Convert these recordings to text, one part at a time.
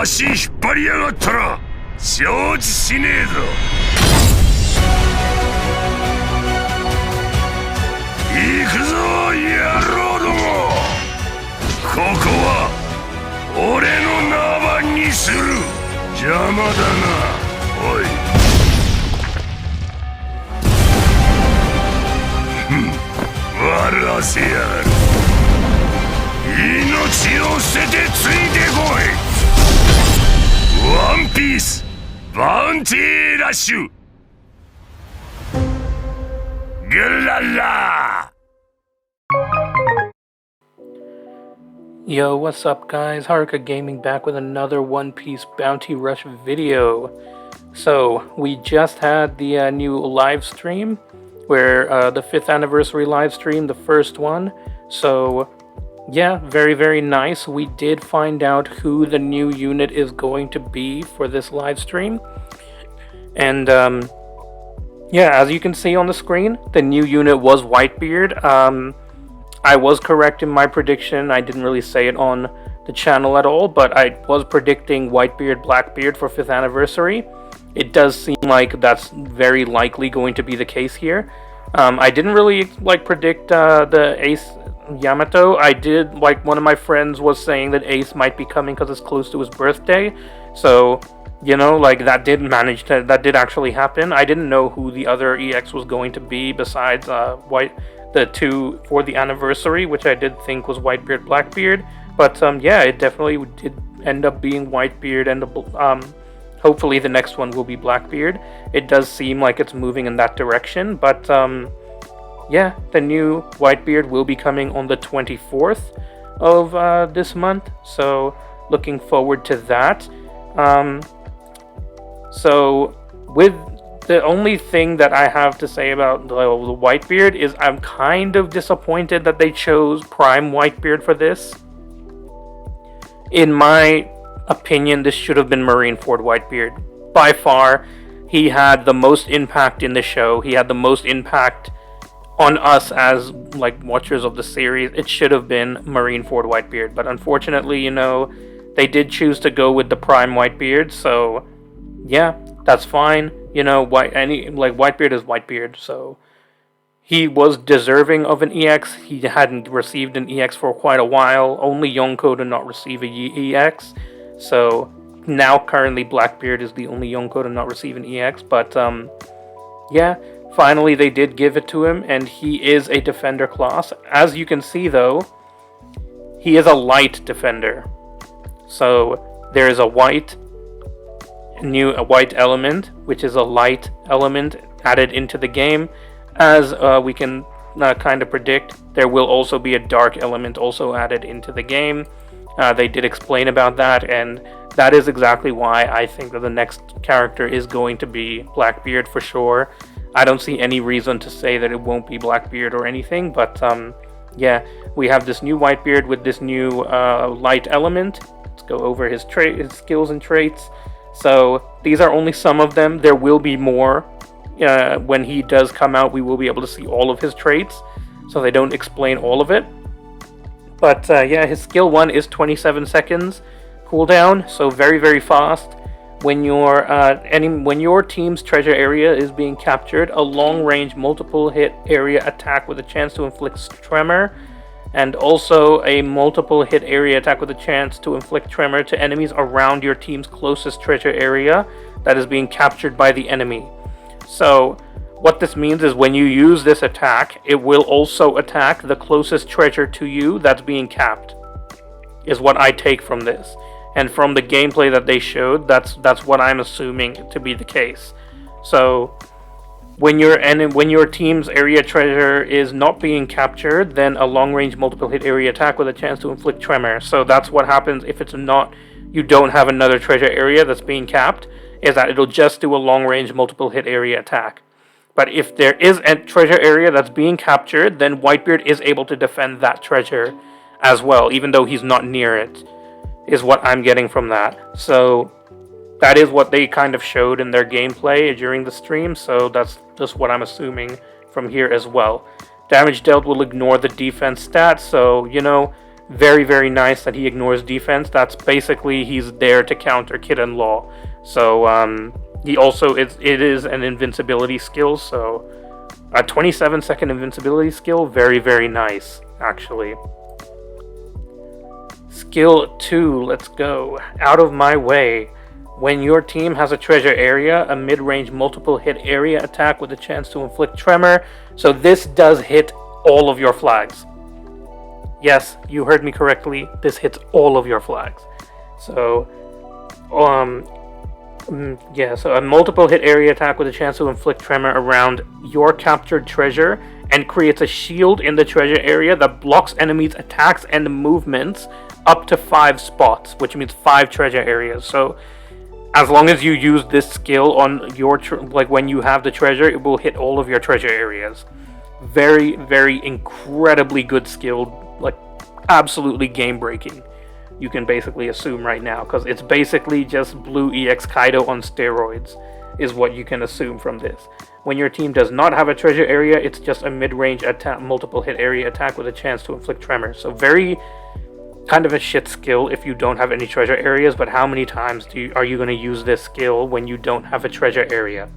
足引っ張りやがったら承知しねえぞ。行くぞ野郎ども。ここは俺の縄張りにする。邪魔だなおい。笑わせやがる。命を捨ててついてこい。ワンピースバウンティーラッシュ。グララ。 Yo, what's up guys? Haruka Gaming back with another One Piece Bounty Rush video. So, we just had the new live stream, where the 5th anniversary live stream, the first one. So, yeah, very nice. We did find out who the new unit is going to be for this live stream. And, yeah, as you can see on the screen, the new unit was Whitebeard. I was correct in my prediction. I didn't really say it on the channel at all, but I was predicting Whitebeard, Blackbeard for 5th anniversary. It does seem like that's very likely going to be the case here. I didn't really predict the Ace Yamato. I did, one of my friends was saying that Ace might be coming because it's close to his birthday. So, you know, that did actually happen. I didn't know who the other EX was going to be besides the two for the anniversary, which I did think was Whitebeard, Blackbeard. But yeah, it definitely did end up being Whitebeard, and hopefully the next one will be Blackbeard. It does seem like it's moving in that direction, but yeah, the new Whitebeard will be coming on the 24th of this month, so looking forward to that. So with the only thing that I have to say about the Whitebeard is I'm kind of disappointed that they chose Prime Whitebeard for this. In my opinion, this should have been Marineford Whitebeard. By far, he had the most impact in the show. He had the most impact on us as watchers of the series. It should have been Marineford Whitebeard, but unfortunately, you know, they did choose to go with the Prime Whitebeard, so yeah, that's fine. You know, Whitebeard is Whitebeard, so he was deserving of an EX. He hadn't received an EX for quite a while. Only Yonko did not receive a EX. So now currently Blackbeard is the only Yonko to not receive an EX. But yeah, finally they did give it to him, and he is a defender class. As you can see though, he is a light defender. So there is a white element, which is a light element added into the game. As we can kind of predict, there will also be a dark element also added into the game. They did explain about that, and that is exactly why I think that the next character is going to be Blackbeard for sure. I don't see any reason to say that it won't be Blackbeard or anything, but yeah, we have this new Whitebeard with this new light element. Let's go over his skills and traits. So these are only some of them. There will be more. When he does come out, we will be able to see all of his traits, so they don't explain all of it. But yeah, his skill 1 is 27 seconds cooldown, so very fast. When your team's treasure area is being captured, a long-range multiple hit area attack with a chance to inflict tremor, and also a multiple hit area attack with a chance to inflict tremor to enemies around your team's closest treasure area that is being captured by the enemy. So what this means is when you use this attack, it will also attack the closest treasure to you that's being capped, is what I take from this. And from the gameplay that they showed, that's what I'm assuming to be the case. So when your team's area treasure is not being captured, then a long-range multiple hit area attack with a chance to inflict tremor. So that's what happens if it's not, you don't have another treasure area that's being capped, is that it'll just do a long-range multiple hit area attack. But if there is a treasure area that's being captured, then Whitebeard is able to defend that treasure as well, even though he's not near it, is what I'm getting from that. So that is what they kind of showed in their gameplay during the stream, so that's just what I'm assuming from here as well. Damage dealt will ignore the defense stats, so, you know, Very, very nice that he ignores defense. That's basically he's there to counter Kid and Law. So he also it is an invincibility skill. So a 27-second invincibility skill, very, very nice actually. Skill 2, let's go. Out of my way. When your team has a treasure area, a mid-range multiple hit area attack with a chance to inflict tremor. So this does hit all of your flags. Yes, you heard me correctly. This hits all of your flags. So, so a multiple hit area attack with a chance to inflict tremor around your captured treasure and creates a shield in the treasure area that blocks enemies' attacks and movements up to 5 spots, which means 5 treasure areas. So, as long as you use this skill on your when you have the treasure, it will hit all of your treasure areas. Very, very incredibly good skill, like absolutely game breaking. You can basically assume right now, because it's basically just Blue EX Kaido on steroids, is what you can assume from this. When your team does not have a treasure area, it's just a mid-range attack, multiple hit area attack with a chance to inflict tremor. So very kind of a shit skill if you don't have any treasure areas, but how many times are you going to use this skill when you don't have a treasure area?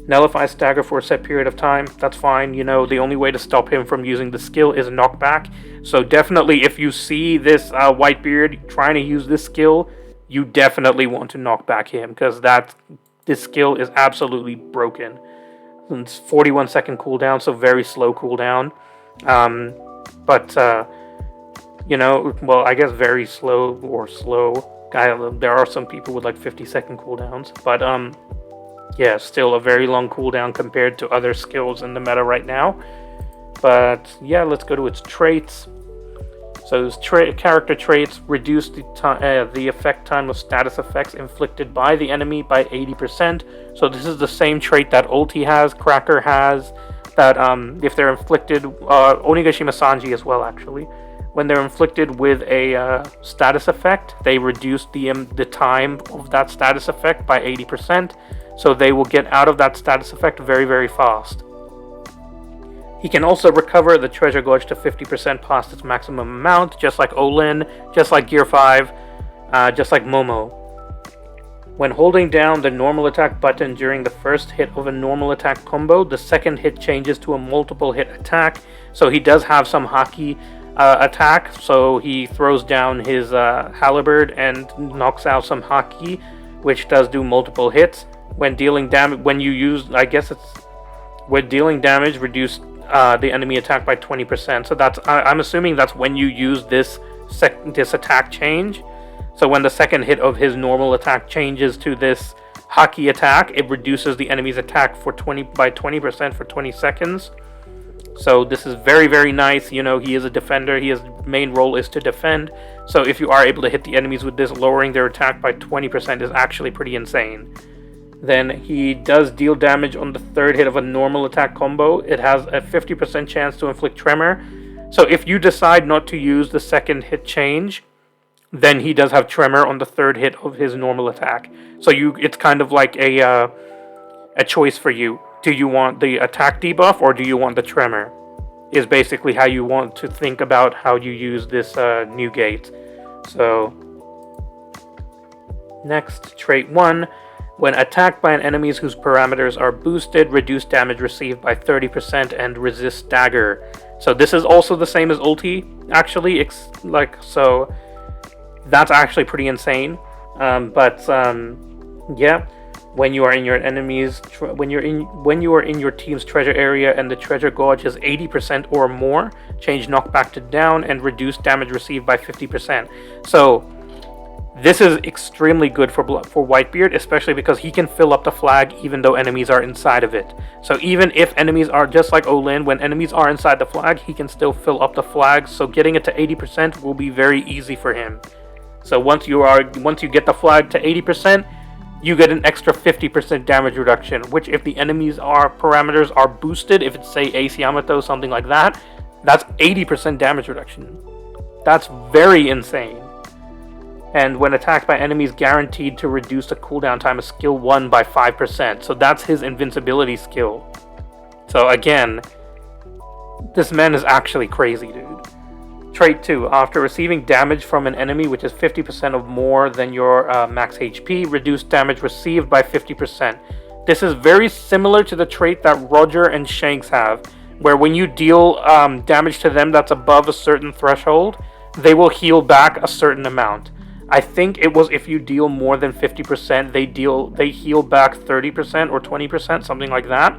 Nullify stagger for a set period of time, that's fine. You know, the only way to stop him from using the skill is knockback. So definitely if you see this Whitebeard trying to use this skill, you definitely want to knock back him, because this skill is absolutely broken. It's 41-second cooldown, so very slow cooldown. You know, well, I guess very slow or slow. There are some people with like 50-second cooldowns, but yeah, still a very long cooldown compared to other skills in the meta right now. But yeah, let's go to its traits. So its character traits reduce the effect time of status effects inflicted by the enemy by 80%. So this is the same trait that Ulti has, Cracker has, that if they're inflicted, Onigashima Sanji as well actually. When they're inflicted with a status effect, they reduce the time of that status effect by 80%. So they will get out of that status effect very, very fast. He can also recover the treasure gorge to 50% past its maximum amount, just like Olin, just like Gear 5, just like Momo. When holding down the normal attack button during the first hit of a normal attack combo, the second hit changes to a multiple hit attack. So he does have some haki attack, so he throws down his halberd and knocks out some haki, which does do multiple hits. When dealing damage, when dealing damage, reduce the enemy attack by 20%. So I'm assuming that's when you use this attack change. So when the second hit of his normal attack changes to this haki attack, it reduces the enemy's attack by 20% for 20 seconds. So this is very, very nice. You know, he is a defender. His main role is to defend. So if you are able to hit the enemies with this, lowering their attack by 20% is actually pretty insane. Then he does deal damage on the third hit of a normal attack combo. It has a 50% chance to inflict tremor. So if you decide not to use the second hit change, then he does have tremor on the third hit of his normal attack. So it's kind of like a choice for you. Do you want the attack debuff or do you want the tremor? Is basically how you want to think about how you use this new gate. So next, trait 1. When attacked by an enemy whose parameters are boosted, reduce damage received by 30% and resist stagger. So this is also the same as ulti, actually. So that's actually pretty insane. Yeah, when you are in your when you are in your team's treasure area and the treasure gorge is 80% or more, change knockback to down and reduce damage received by 50%. So this is extremely good for Whitebeard, especially because he can fill up the flag even though enemies are inside of it. So even if enemies are just like Olin, when enemies are inside the flag, he can still fill up the flag. So getting it to 80% will be very easy for him. So once you get the flag to 80%, you get an extra 50% damage reduction, which if the enemies' parameters are boosted, if it's say Ace Yamato, something like that, that's 80% damage reduction. That's very insane. And when attacked by enemies, guaranteed to reduce the cooldown time of skill 1 by 5%. So that's his invincibility skill. So again, this man is actually crazy, dude. Trait 2. After receiving damage from an enemy which is 50% or more than your max HP, reduce damage received by 50%. This is very similar to the trait that Roger and Shanks have, where when you deal damage to them that's above a certain threshold, they will heal back a certain amount. I think it was if you deal more than 50%, they heal back 30% or 20%, something like that.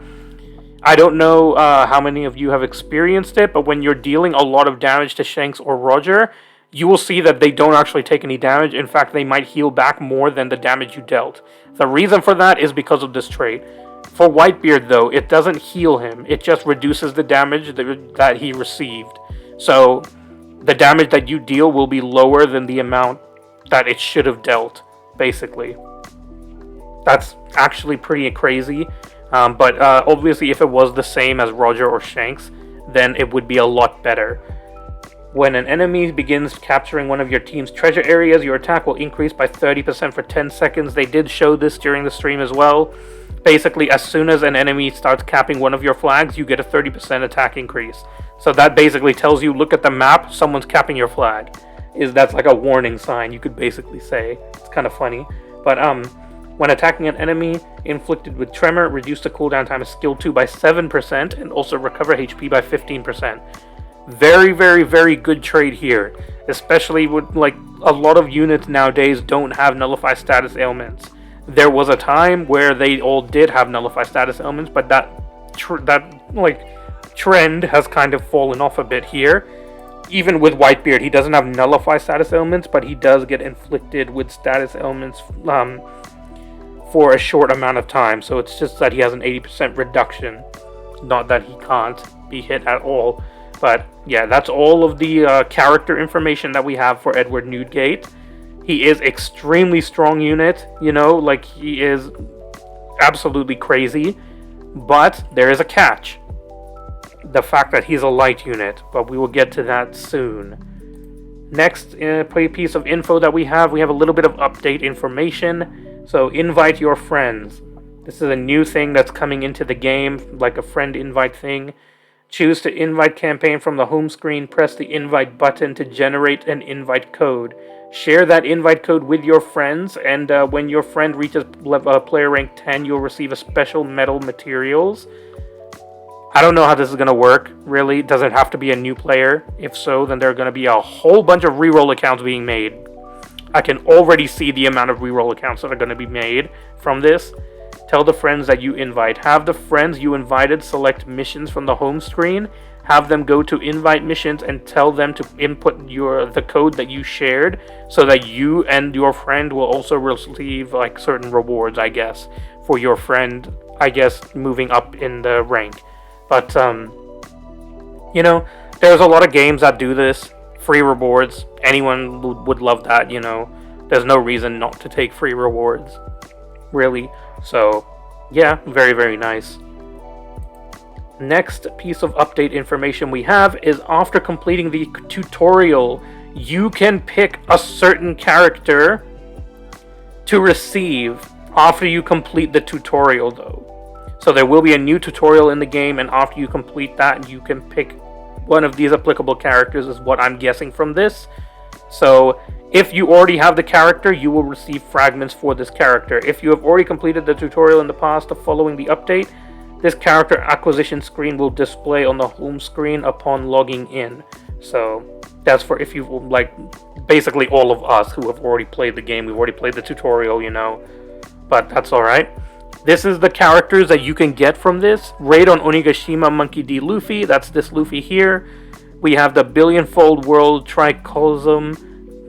I don't know how many of you have experienced it, but when you're dealing a lot of damage to Shanks or Roger, you will see that they don't actually take any damage. In fact, they might heal back more than the damage you dealt. The reason for that is because of this trait. For Whitebeard, though, it doesn't heal him. It just reduces the damage that he received. So the damage that you deal will be lower than the amount that it should have dealt, basically. That's actually pretty crazy. But obviously, if it was the same as Roger or Shanks, then it would be a lot better. When an enemy begins capturing one of your team's treasure areas, your attack will increase by 30% for 10 seconds. They did show this during the stream as well. Basically, as soon as an enemy starts capping one of your flags, you get a 30% attack increase. So that basically tells you, look at the map, someone's capping your flag. That's like a warning sign, you could basically say. It's kind of funny. But when attacking an enemy inflicted with Tremor, reduce the cooldown time of skill 2 by 7% and also recover HP by 15%. Very, very, very good trade here. Especially with, like, a lot of units nowadays don't have nullify status ailments. There was a time where they all did have nullify status ailments, but that trend has kind of fallen off a bit here. Even with Whitebeard, he doesn't have nullify status ailments, but he does get inflicted with status ailments for a short amount of time. So it's just that he has an 80% reduction. Not that he can't be hit at all. But yeah, that's all of the character information that we have for Edward Newgate. He is extremely strong unit, you know, like he is absolutely crazy. But there is a catch. The fact that he's a light unit, but we will get to that soon. Next piece of info that we have a little bit of update information. So invite your friends. This is a new thing that's coming into the game, like a friend invite thing. Choose to invite campaign from the home screen. Press the invite button to generate an invite code. Share that invite code with your friends, and when your friend reaches player rank 10, you'll receive a special metal materials. I don't know how this is going to work, really. Does it have to be a new player? If so, then there are going to be a whole bunch of reroll accounts being made. I can already see the amount of reroll accounts that are going to be made from this. Tell the friends that you invite. Have the friends you invited select missions from the home screen. Have them go to invite missions and tell them to input the code that you shared, so that you and your friend will also receive like certain rewards, I guess, for your friend, I guess, moving up in the rank. But you know, there's a lot of games that do this. Free rewards. Anyone would love that, you know. There's no reason not to take free rewards, really. So, yeah, very, very nice. Next piece of update information we have is after completing the tutorial, you can pick a certain character to receive after you complete the tutorial, though. So there will be a new tutorial in the game, and after you complete that, you can pick one of these applicable characters, is what I'm guessing from this. So if you already have the character, you will receive fragments for this character. If you have already completed the tutorial in the past following the update, this character acquisition screen will display on the home screen upon logging in. So that's for if you, like, basically all of us who have already played the game. We've already played the tutorial, you know, but that's alright. This is the characters that you can get from this. Raid on Onigashima Monkey D. Luffy. That's this Luffy here. We have the Billionfold World Tricosm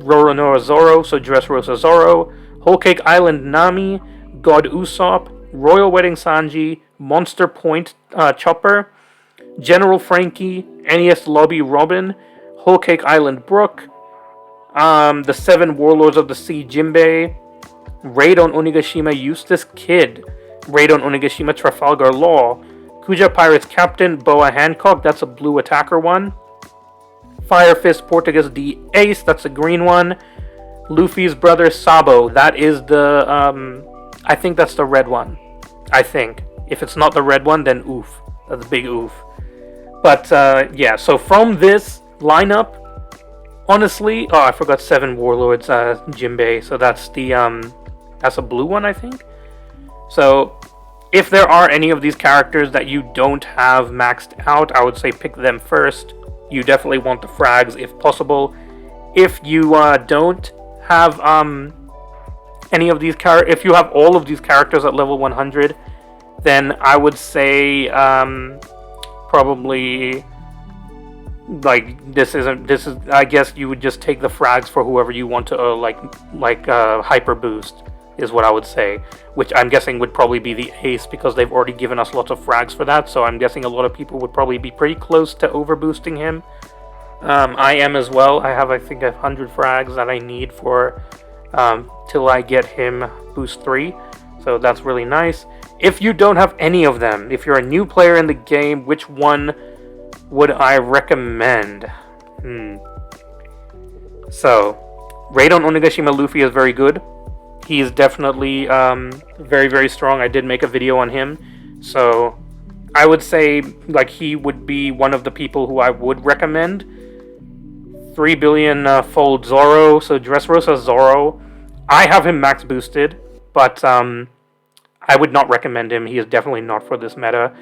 Roronoa Zoro, so Dressrosa Zoro. Whole Cake Island Nami. God Usopp. Royal Wedding Sanji. Monster Point Chopper. General Frankie. NES Lobby Robin. Whole Cake Island Brook. The Seven Warlords of the Sea Jinbei. Raid on Onigashima Eustace Kid. Raid on Onigashima Trafalgar Law. Kuja Pirates Captain Boa Hancock, that's a blue attacker one. Fire Fist Portuguese D Ace, that's a green one. Luffy's brother Sabo, that is the I think that's the red one. I think. If it's not the red one, then oof. That's a big oof. But yeah, so from this lineup, Honestly, oh, I forgot 7 Warlords, Jinbei. So that's that's a blue one, I think. So if there are any of these characters that you don't have maxed out, I would say pick them first. You definitely want the frags if possible. If you don't have any of these if you have all of these characters at level 100, then I would say probably like this is I guess you would just take the frags for whoever you want to hyper boost is what I would say, which I'm guessing would probably be the ace because they've already given us lots of frags for that. So I'm guessing a lot of people would probably be pretty close to over boosting him. I am as well. I think 100 frags that I need for till I get him boost 3. So that's really nice. If you don't have any of them, if you're a new player in the game, which one would I recommend? So, Raidon Onigashima Luffy is very good. He's definitely very, very strong. I did make a video on him. So, I would say like he would be one of the people who I would recommend. 3 billion fold Zoro. So, Dressrosa Zoro. I have him max boosted, but I would not recommend him. He is definitely not for this meta.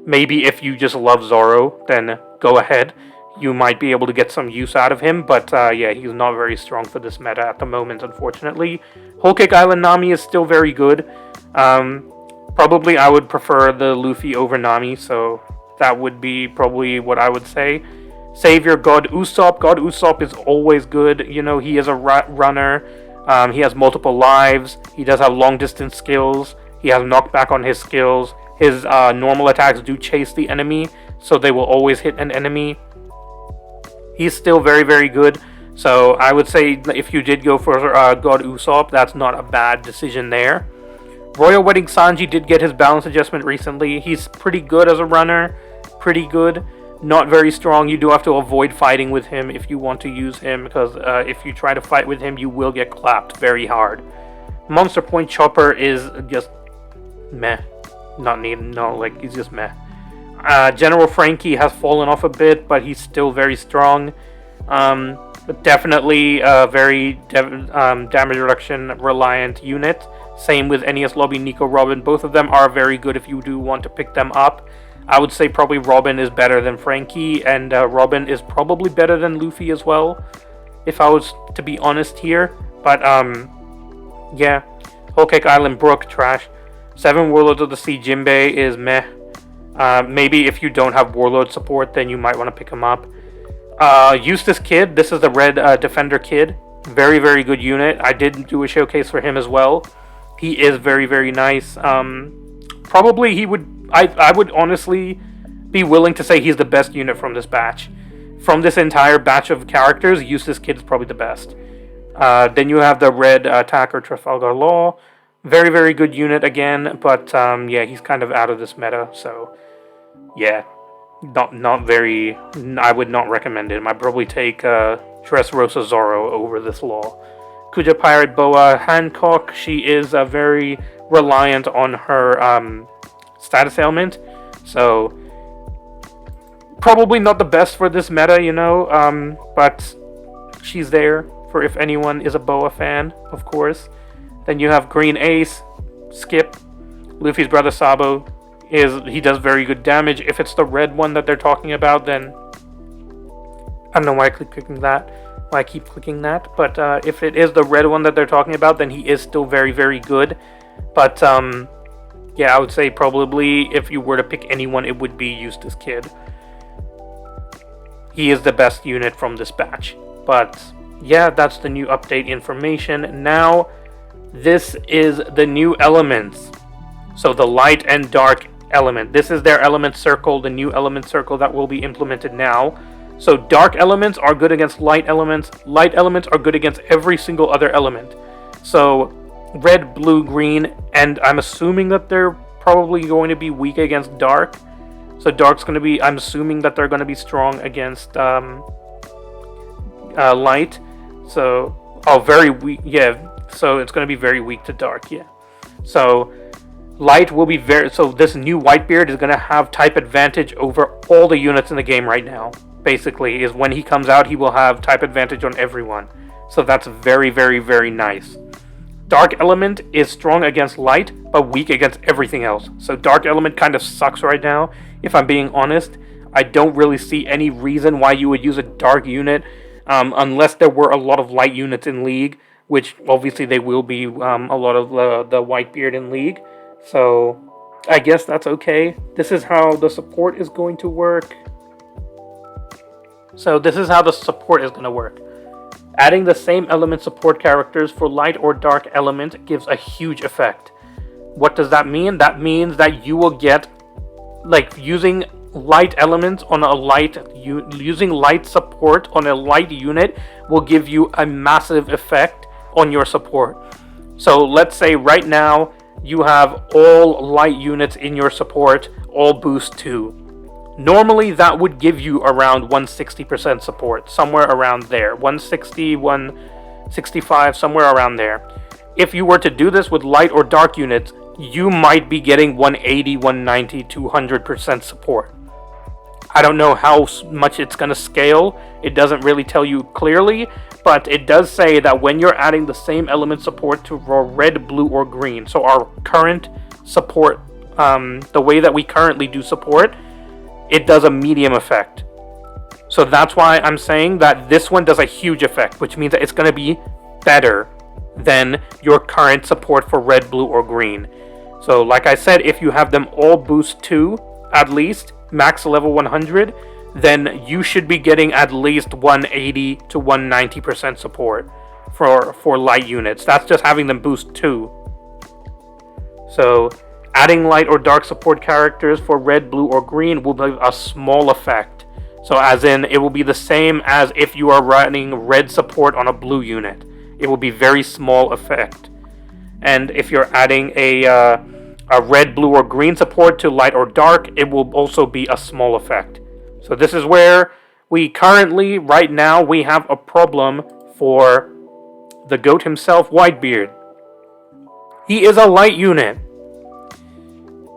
Maybe if you just love Zoro, then go ahead. You might be able to get some use out of him, but yeah, he's not very strong for this meta at the moment, unfortunately. Whole Cake Island Nami is still very good. Probably I would prefer the Luffy over Nami, so that would be probably what I would say. Savior God Usopp. God Usopp is always good. You know, he is a runner. He has multiple lives. He does have long distance skills. He has knockback on his skills. His normal attacks do chase the enemy, so they will always hit an enemy. He's still very, very good. So I would say if you did go for God Usopp, that's not a bad decision there. Royal Wedding Sanji did get his balance adjustment recently. He's pretty good as a runner. Pretty good. Not very strong. You do have to avoid fighting with him if you want to use him, because if you try to fight with him, you will get clapped very hard. Monster Point Chopper is just meh. Not needed. No, like he's just meh. General Frankie has fallen off a bit, but he's still very strong. But definitely a very damage reduction reliant unit. Same with NES Lobby, Nico, Robin. Both of them are very good if you do want to pick them up. I would say probably Robin is better than Frankie, and Robin is probably better than Luffy as well, if I was to be honest here. But yeah, Whole Cake Island Brook, trash. 7 Warlords of the Sea Jinbei is meh. Maybe if you don't have Warlord support, then you might want to pick him up. Eustace Kid, this is the red Defender Kid. Very, very good unit. I did do a showcase for him as well. He is very, very nice. Probably he would... I would honestly be willing to say he's the best unit from this batch. From this entire batch of characters, Eustace Kid is probably the best. Then you have the red attacker Trafalgar Law. Very, very good unit again, but yeah, he's kind of out of this meta, so yeah, not very. I would not recommend him. I'd probably take Dressrosa Zoro over this Law. Kuja Pirate Boa Hancock. She is very reliant on her status ailment, so probably not the best for this meta, you know. But she's there for if anyone is a Boa fan, of course. Then you have Green Ace, Skip, Luffy's brother Sabo. He does very good damage. If it's the red one that they're talking about, then I don't know why I keep clicking that. But if it is the red one that they're talking about, then he is still very, very good. But yeah, I would say probably if you were to pick anyone, it would be Eustace Kid. He is the best unit from this batch. But yeah, that's the new update information. Now, this is the new elements. So the light and dark element. This is their element circle, the new element circle that will be implemented now. So dark elements are good against light elements. Light elements are good against every single other element. So red, blue, green, and I'm assuming that they're probably going to be weak against dark. So dark's going to be, I'm assuming that they're going to be strong against light. So, very weak, yeah. So it's going to be very weak to dark, yeah. So light will be so this new Whitebeard is going to have type advantage over all the units in the game right now. basically, is when he comes out, he will have type advantage on everyone. So that's very, very, very nice. Dark Element is strong against light, but weak against everything else. So Dark Element kind of sucks right now, if I'm being honest. I don't really see any reason why you would use a Dark unit, unless there were a lot of light units in League, which obviously they will be a lot of the Whitebeard in League. So I guess that's okay. This is how the support is going to work. Adding the same element support characters for light or dark element gives a huge effect. What does that mean? That means that you will get, like, using light elements on using light support on a light unit will give you a massive effect on your support. So let's say right now you have all light units in your support, all boost 2. Normally that would give you around 160% support, somewhere around there. 160, 165, somewhere around there. If you were to do this with light or dark units, you might be getting 180, 190, 200% support. I don't know how much it's going to scale. It doesn't really tell you clearly, but it does say that when you're adding the same element support to red, blue, or green, so our current support, the way that we currently do support, it does a medium effect. So that's why I'm saying that this one does a huge effect, which means that it's going to be better than your current support for red, blue, or green. So like I said, if you have them all boost 2, at least, max level 100, then you should be getting at least 180 to 190% support for light units. That's just having them boost 2. So adding light or dark support characters for red, blue, or green will be a small effect. So as in, it will be the same as if you are running red support on a blue unit. It will be very small effect. And if you're adding a red, blue, or green support to light or dark, it will also be a small effect. So this is where we currently, right now, we have a problem for the GOAT himself, Whitebeard. He is a light unit.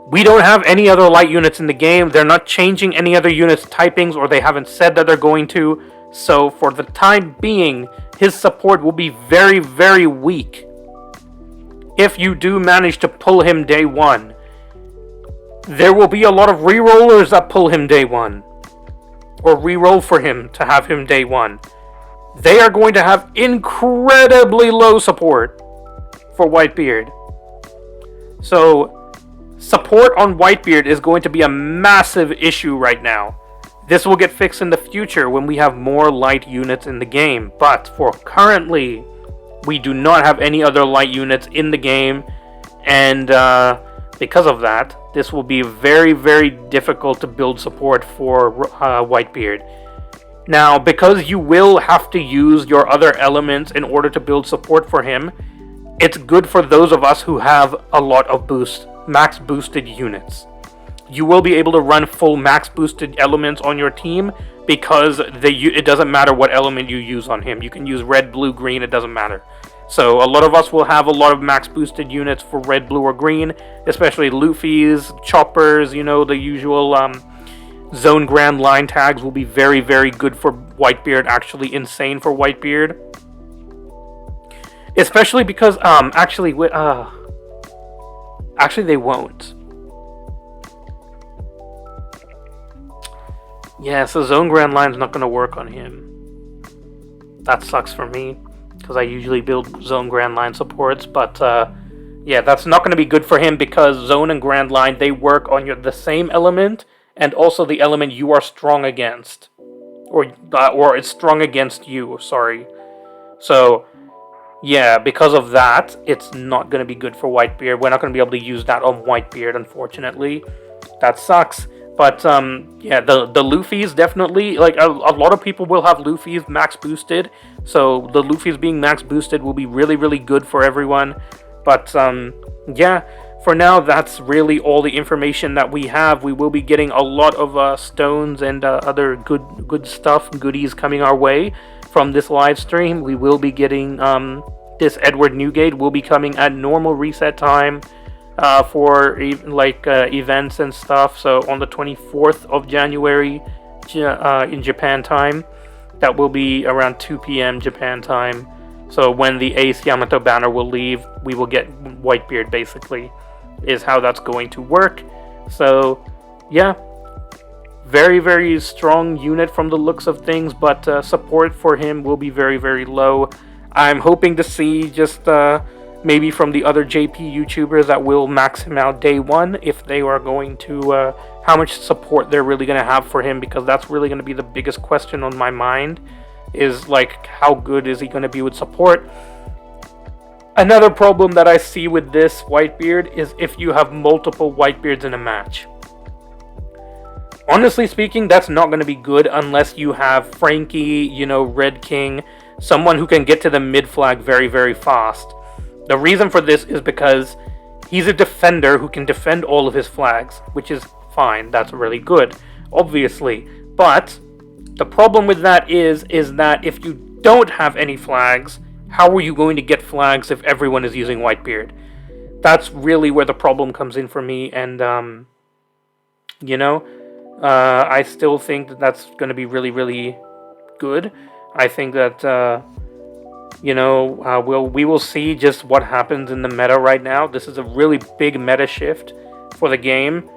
We don't have any other light units in the game. They're not changing any other units' typings, or they haven't said that they're going to. So for the time being, his support will be very, very weak. If you do manage to pull him day 1, there will be a lot of rerollers that pull him day 1. Or reroll for him to have him day 1. They are going to have incredibly low support for Whitebeard. So support on Whitebeard is going to be a massive issue right now. This will get fixed in the future when we have more light units in the game. But for currently, we do not have any other light units in the game. And because of that, this will be very, very difficult to build support for Whitebeard. Now, because you will have to use your other elements in order to build support for him, it's good for those of us who have a lot of max boosted units. You will be able to run full max boosted elements on your team because it doesn't matter what element you use on him. You can use red, blue, green, it doesn't matter. So a lot of us will have a lot of max boosted units for red, blue, or green, especially Luffy's, choppers, the usual zone grand line tags will be very, very good for Whitebeard, actually insane for Whitebeard. Especially because, actually they won't. Yeah, so Zone Grand Line's not going to work on him. That sucks for me, because I usually build Zone Grand Line supports, but yeah, that's not going to be good for him because Zone and Grand Line, they work on the same element, and also the element you are strong against. Or it's strong against you, sorry. So, yeah, because of that, it's not going to be good for Whitebeard. We're not going to be able to use that on Whitebeard, unfortunately. That sucks. But, yeah, the Luffy's definitely, like, a lot of people will have Luffy's max boosted. So, the Luffy's being max boosted will be really, really good for everyone. But, yeah, for now, that's really all the information that we have. We will be getting a lot of stones and other good stuff, goodies coming our way from this live stream. We will be getting, this Edward Newgate will be coming at normal reset time. For events and stuff. So on the 24th of January, in Japan time. That will be around 2 p.m. Japan time. So when the Ace Yamato banner will leave, we will get Whitebeard, basically, is how that's going to work. So, yeah, very, very strong unit from the looks of things, but support for him will be very, very low. I'm hoping to see just maybe from the other JP YouTubers that will max him out day one, if they are going to, how much support they're really going to have for him, because that's really going to be the biggest question on my mind, is like, how good is he going to be with support? Another problem that I see with this Whitebeard is if you have multiple Whitebeards in a match. Honestly speaking, that's not going to be good unless you have Frankie, Red King, someone who can get to the mid flag very, very fast. The reason for this is because he's a defender who can defend all of his flags, which is fine. That's really good, obviously. But the problem with that is that if you don't have any flags, how are you going to get flags if everyone is using Whitebeard? That's really where the problem comes in for me, and I still think that that's going to be really, really good. I think that we will see just what happens in the meta right now. This is a really big meta shift for the game.